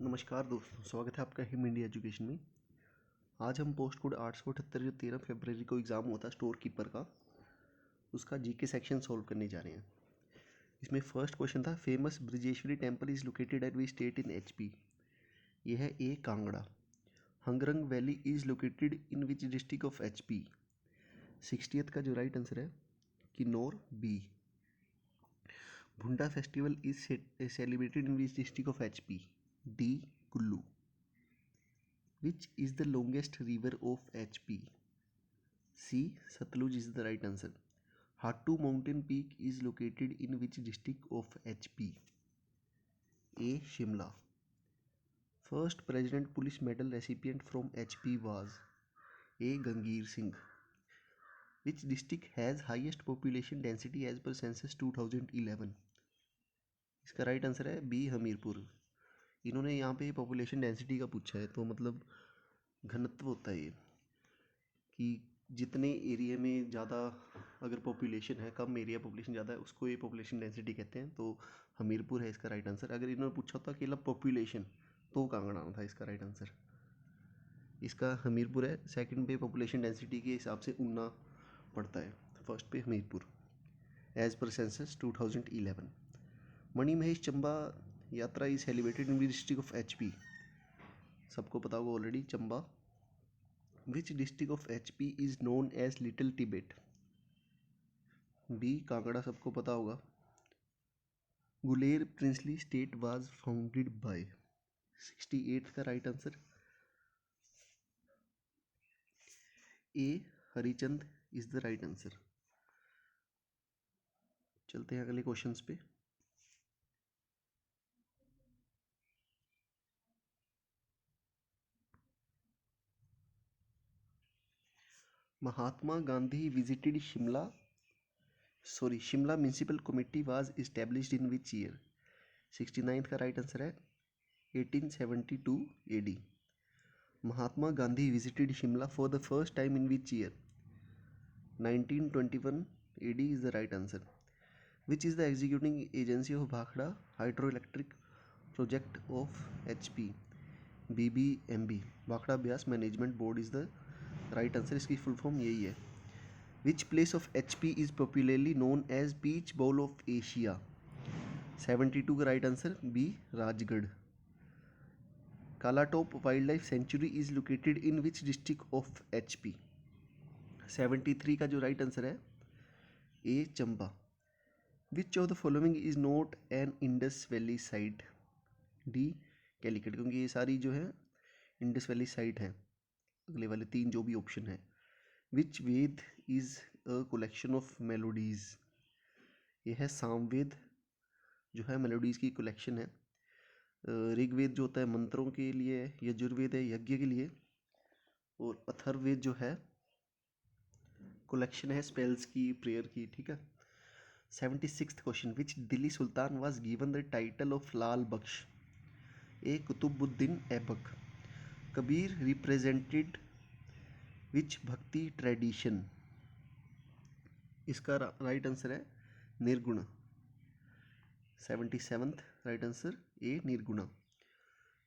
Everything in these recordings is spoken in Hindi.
नमस्कार दोस्तों, स्वागत है आपका हिम इंडिया एजुकेशन में। आज हम पोस्ट कोड 878 जो 13 फरवरी को एग्ज़ाम होता है स्टोर कीपर का, उसका जीके सेक्शन सॉल्व करने जा रहे हैं। इसमें फर्स्ट क्वेश्चन था, famous Brajeshwari temple is located at we state in HP. यह है A Kangra. Hangrang valley is located in which district of HP. 60th का जो राइट आंसर है Kinnaur B. Bhunda festival is celebrated in which district of HP. D Kullu. Which is the longest river of HP? C. Satluj is the right answer. Hattu mountain peak is located in which district of HP? A. Shimla. First President Police Medal recipient from HP was A. Gangir Singh. Which district has highest population density as per census 2011? इसका राइट आंसर है बी हमीरपुर। इन्होंने यहाँ पे पॉपुलेशन डेंसिटी का पूछा है, तो मतलब घनत्व होता है ये कि जितने एरिया में ज़्यादा अगर पॉपुलेशन है, कम एरिया पॉपुलेशन ज़्यादा है, उसको ये पॉपुलेशन डेंसिटी कहते हैं। तो हमीरपुर है इसका राइट आंसर। अगर इन्होंने पूछा होता अकेला पॉपुलेशन तो कांगड़ा था इसका राइट आंसर। इसका हमीरपुर है। सेकंड पे पॉपुलेशन डेंसिटी के हिसाब से ऊना पड़ता है, फर्स्ट पे Hamirpur as per census 2011। Manimahesh Chamba yatra is celebrated in district of HP. सबको पता होगा already Chamba. Which district of HP is known as Little Tibet? B. Kangra सबको पता होगा। Guler princely state was founded by। 68 का right answer A Harichand is the right answer. चलते हैं अगले क्वेश्चंस पे। Mahatma Gandhi visited Shimla municipal committee was established in which year? 69 का राइट आंसर है 1872 AD। Mahatma Gandhi visited Shimla for the first time in which year? 1921 AD is the right answer. Which is the executing agency of Bhakhda hydroelectric project of HP? BBMB, Bhakhda Byas Management Board is the right answer. इसकी full form यही है। Which place of HP is popularly known as Peach Bowl of Asia? 72 का right answer B Rajgarh. Kalatop wild life sanctuary is located in which district of HP? 73 का जो राइट आंसर है A Chamba. Which of the following is not an Indus valley site? D Calicut, क्योंकि ये सारी जो है इंडस वैली साइट है। अगले वाले तीन जो भी ऑप्शन है। Which Veda is a collection of melodies? ये है सामवेद, जो है मेलोडीज की कलेक्शन है। ऋग्वेद जो होता है मंत्रों के लिए, यजुर्वेद है यज्ञ के लिए, और अथर्ववेद जो है कलेक्शन है स्पेल्स की, प्रेयर की। ठीक है। 76th question, which Delhi sultan was given the title of Lal Bakhsh? A Qutubuddin Aibak. Kabir represented which Bhakti tradition? इसका राइट आंसर है Nirgun. 77th right answer A Nirguna.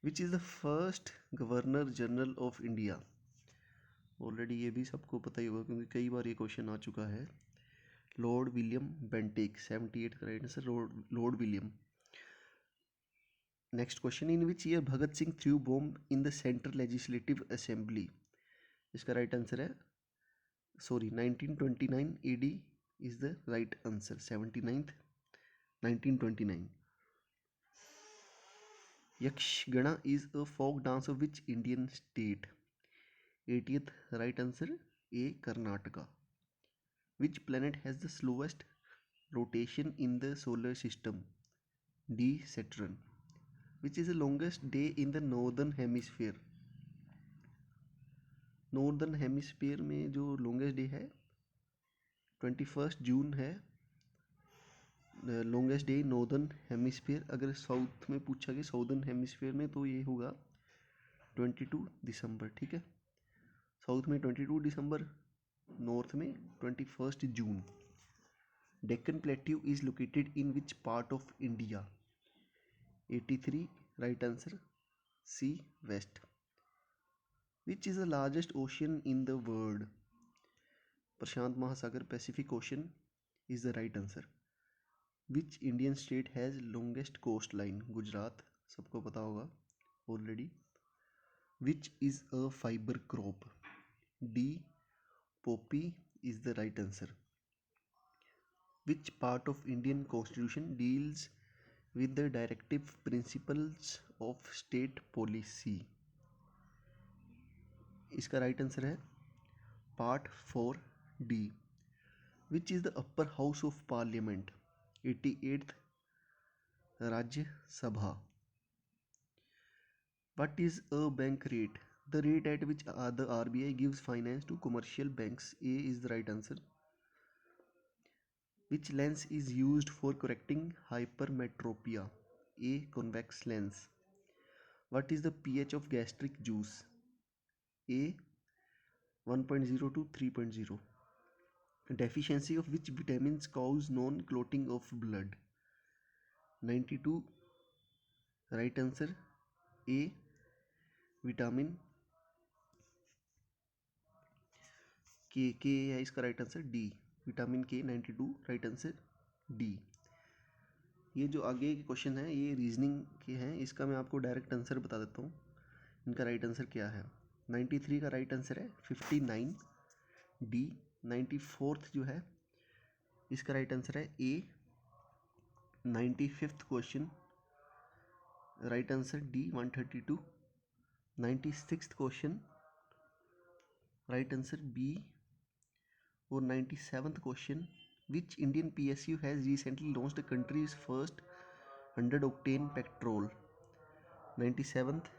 Which is the first governor general of India? Already ये भी सबको पता ही होगा क्योंकि कई बार ये क्वेश्चन आ चुका है। Lord William Bentinck. 78 का right answer Lord William. Next question, in which year Bhagat Singh threw bomb in the central legislative assembly? इसका राइट आंसर है 1929 AD is the right answer. 79th 1929। Yakshagana is a folk dance of which Indian state? 80th right answer A Karnataka. Which planet has the slowest rotation in the solar system? D Saturn. Which is the longest day in the northern hemisphere? Northern hemisphere में जो लॉन्गेस्ट डे है 21 जून है लॉन्गेस्ट डे नॉर्दर्न हेमिस्फीयर। अगर साउथ में पूछा गया साउदर्न हेमिस्फीयर में तो ये होगा 22 दिसंबर। ठीक है। साउथ में 22 दिसंबर, नॉर्थ में 21 जून। Deccan plateau is located in which part of India? 83 right answer C west. Which is the largest ocean in the world? प्रशांत महासागर, Pacific ocean is the right answer. Which Indian state has longest coast line? Gujarat, सबको पता होगा already. Which is a fibre crop? D poppy is the right answer. Which part of Indian Constitution deals with the directive principles of state policy? इसका right answer है Part 4D. Which is the upper house of parliament? 88th Rajya Sabha. What is a bank rate? The rate at which the RBI gives finance to commercial banks. A is the right answer. Which lens is used for correcting hypermetropia? A. Convex lens. What is the pH of gastric juice? A. 1.0 to 3.0. Deficiency of which vitamins cause non-clotting of blood? 92 right answer. A. Vitamin के है इसका राइट आंसर. डी विटामिन के. 92 राइट आंसर डी. ये जो आगे के क्वेश्चन हैं ये रीजनिंग के हैं, इसका मैं आपको डायरेक्ट आंसर बता देता हूँ. इनका राइट आंसर क्या है? 93 का राइट आंसर है 59 डी. 94th जो है इसका राइट आंसर है A. 95th question right answer D 132. 96th question right answer B. और 97th question which Indian PSU has recently launched the country's first 100 octane petrol? 97th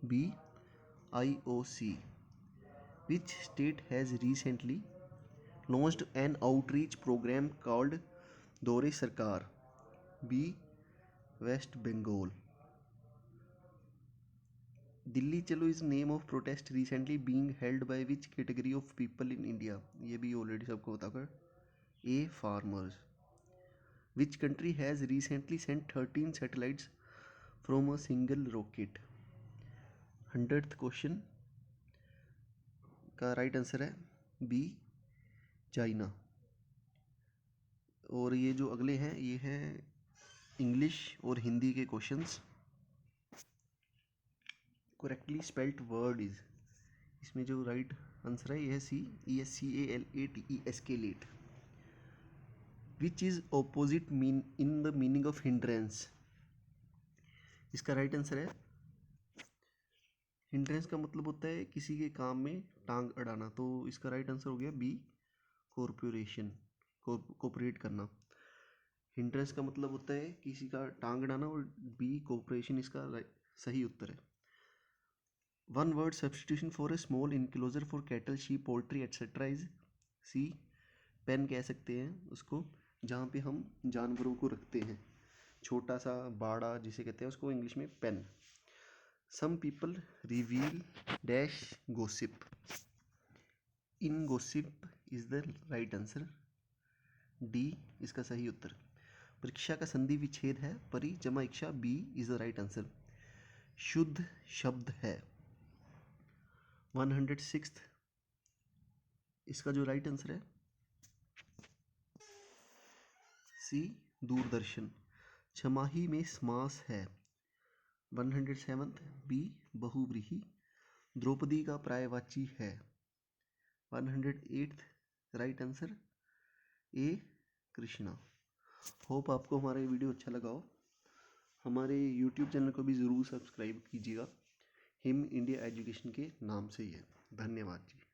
B. IOC. Which state has recently launched an outreach program called Dore Sarkar? B. West Bengal. Delhi चलो is name of protest recently being held by which category of people in India? ये भी ऑलरेडी सबको पता कर. A. Farmers. Which country has recently sent 13 satellites from a single rocket? 100th question का राइट आंसर है बी. चाइना. और ये जो अगले हैं ये हैं इंग्लिश और हिंदी के questions. Correctly spelled word is, इसमें जो राइट आंसर है ये है C. ESCALATE late. Which is opposite mean in the meaning of hindrance? इसका राइट आंसर है हिंड्रेंस का मतलब होता है किसी के काम में टांग अड़ाना, तो इसका राइट आंसर हो गया बी. कॉर्पोरेशन, कोऑपरेट करना. हिंड्रेंस का मतलब होता है किसी का टांग अड़ाना और बी कोऑपरेशन इसका सही उत्तर है. One word substitution for a small enclosure for cattle, sheep, poultry etcetera is C. Pen कह सकते हैं उसको जहाँ पे हम जानवरों को रखते हैं, छोटा सा बाड़ा जिसे कहते हैं उसको इंग्लिश में pen. Some people reveal dash gossip. In gossip is the right answer. D इसका सही उत्तर. परीक्षा का संधि विच्छेद है परि जमा इच्छा. B is the right answer. शुद्ध शब्द है. 106th इसका जो राइट आंसर है सी. दूरदर्शन. छमाही में समास है. 107th B. बहुव्रीहि. द्रौपदी का पर्यायवाची है. 108th राइट आंसर ए. कृष्णा. होप आपको हमारा ये वीडियो अच्छा लगा हो. हमारे यूट्यूब चैनल को भी ज़रूर सब्सक्राइब कीजिएगा, हिम इंडिया एजुकेशन के नाम से ही है. धन्यवाद जी.